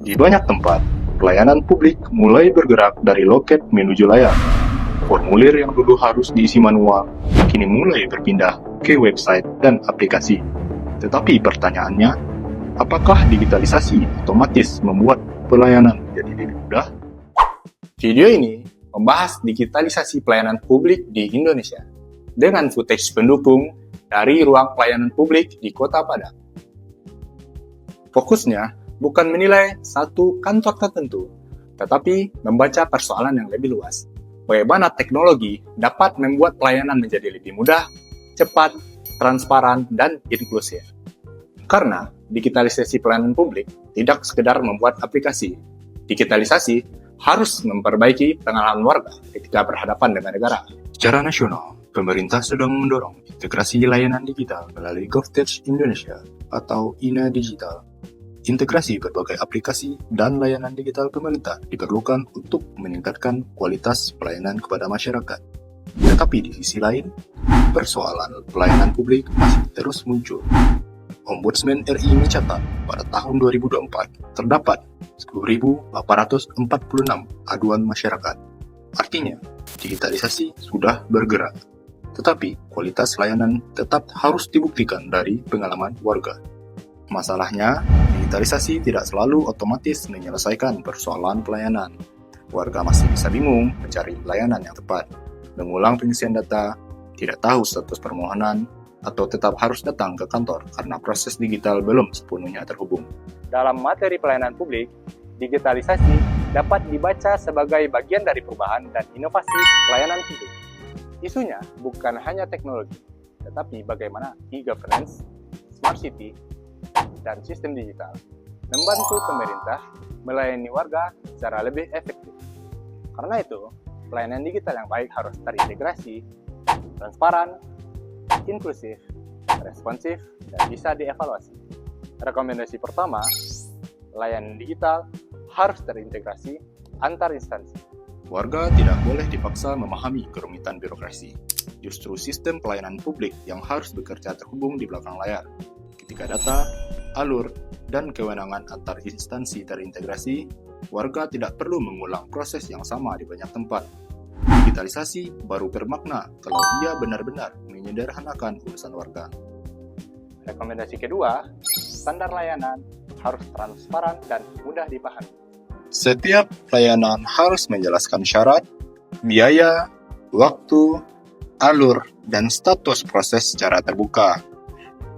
Di banyak tempat, pelayanan publik mulai bergerak dari loket menuju layar. Formulir yang dulu harus diisi manual, kini mulai berpindah ke website dan aplikasi. Tetapi pertanyaannya, apakah digitalisasi otomatis membuat pelayanan menjadi lebih mudah? Video ini membahas digitalisasi pelayanan publik di Indonesia dengan footage pendukung dari ruang pelayanan publik di Kota Padang. Fokusnya bukan menilai satu kantor tertentu, tetapi membaca persoalan yang lebih luas. Bagaimana teknologi dapat membuat pelayanan menjadi lebih mudah, cepat, transparan, dan inklusif. Karena digitalisasi pelayanan publik tidak sekedar membuat aplikasi. Digitalisasi harus memperbaiki pengalaman warga ketika berhadapan dengan negara. Secara nasional, pemerintah sedang mendorong integrasi layanan digital melalui GovTech Indonesia atau INA Digital. Integrasi berbagai aplikasi dan layanan digital pemerintah diperlukan untuk meningkatkan kualitas pelayanan kepada masyarakat. Tetapi di sisi lain, persoalan pelayanan publik masih terus muncul. Ombudsman RI mencatat pada tahun 2024 terdapat 10.846 aduan masyarakat. Artinya, digitalisasi sudah bergerak. Tetapi kualitas layanan tetap harus dibuktikan dari pengalaman warga. Masalahnya, digitalisasi tidak selalu otomatis menyelesaikan persoalan pelayanan. Warga masih bisa bingung mencari layanan yang tepat, mengulang pengisian data, tidak tahu status permohonan, atau tetap harus datang ke kantor karena proses digital belum sepenuhnya terhubung. Dalam materi pelayanan publik, digitalisasi dapat dibaca sebagai bagian dari perubahan dan inovasi pelayanan publik. Isunya bukan hanya teknologi, tetapi bagaimana e-governance, smart city, dan sistem digital membantu pemerintah melayani warga secara lebih efektif. Karena itu, pelayanan digital yang baik harus terintegrasi, transparan, inklusif, responsif, dan bisa dievaluasi. Rekomendasi pertama, layanan digital harus terintegrasi antar instansi. Warga tidak boleh dipaksa memahami kerumitan birokrasi. Justru sistem pelayanan publik yang harus bekerja terhubung di belakang layar. Ketika data, alur, dan kewenangan antar instansi terintegrasi, warga tidak perlu mengulang proses yang sama di banyak tempat. Digitalisasi baru bermakna kalau ia benar-benar menyederhanakan urusan warga. Rekomendasi kedua, standar layanan harus transparan dan mudah dipahami. Setiap layanan harus menjelaskan syarat, biaya, waktu, alur, dan status proses secara terbuka.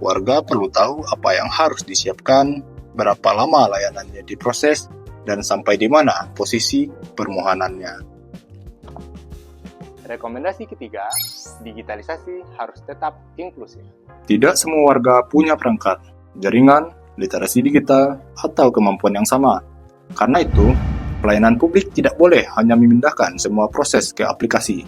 Warga perlu tahu apa yang harus disiapkan, berapa lama layanannya diproses, dan sampai di mana posisi permohonannya. Rekomendasi ketiga, digitalisasi harus tetap inklusif. Tidak semua warga punya perangkat, jaringan, literasi digital, atau kemampuan yang sama. Karena itu, pelayanan publik tidak boleh hanya memindahkan semua proses ke aplikasi.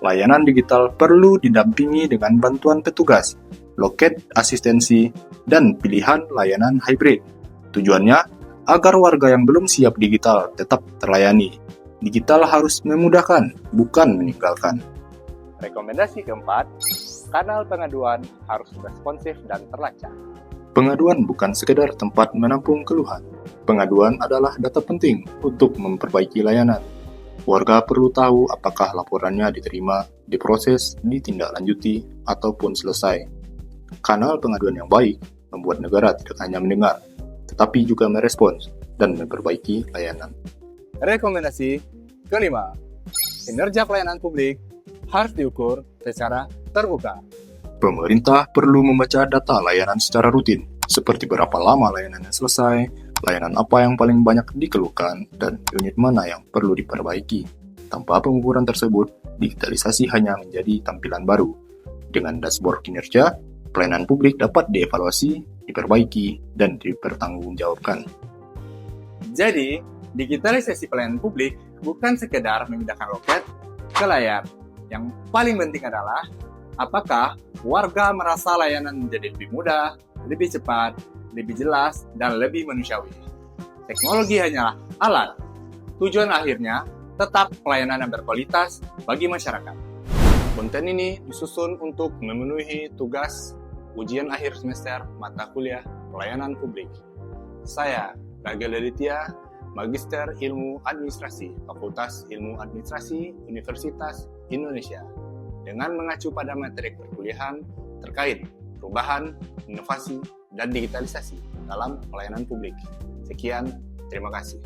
Layanan digital perlu didampingi dengan bantuan petugas, loket asistensi, dan pilihan layanan hybrid. Tujuannya agar warga yang belum siap digital tetap terlayani. Digital harus memudahkan, bukan meninggalkan. Rekomendasi keempat, kanal pengaduan harus responsif dan terlacak. Pengaduan bukan sekedar tempat menampung keluhan. Pengaduan adalah data penting untuk memperbaiki layanan. Warga perlu tahu apakah laporannya diterima, diproses, ditindaklanjuti, ataupun selesai. Kanal pengaduan yang baik membuat negara tidak hanya mendengar, tetapi juga merespons dan memperbaiki layanan. Rekomendasi kelima, kinerja pelayanan publik harus diukur secara terbuka. Pemerintah perlu membaca data layanan secara rutin, seperti berapa lama layanannya selesai, layanan apa yang paling banyak dikeluhkan, dan unit mana yang perlu diperbaiki. Tanpa pengukuran tersebut, digitalisasi hanya menjadi tampilan baru. Dengan dashboard kinerja, pelayanan publik dapat dievaluasi, diperbaiki, dan dipertanggungjawabkan. Jadi, digitalisasi pelayanan publik bukan sekedar memindahkan loket ke layar. Yang paling penting adalah apakah warga merasa layanan menjadi lebih mudah, lebih cepat, lebih jelas, dan lebih manusiawi. Teknologi hanyalah alat. Tujuan akhirnya tetap pelayanan yang berkualitas bagi masyarakat. Konten ini disusun untuk memenuhi tugas ujian akhir semester mata kuliah pelayanan publik. Saya, Ragil Aditya, Magister Ilmu Administrasi, Fakultas Ilmu Administrasi, Universitas Indonesia, dengan mengacu pada materi perkuliahan terkait perubahan, inovasi, dan digitalisasi dalam pelayanan publik. Sekian, terima kasih.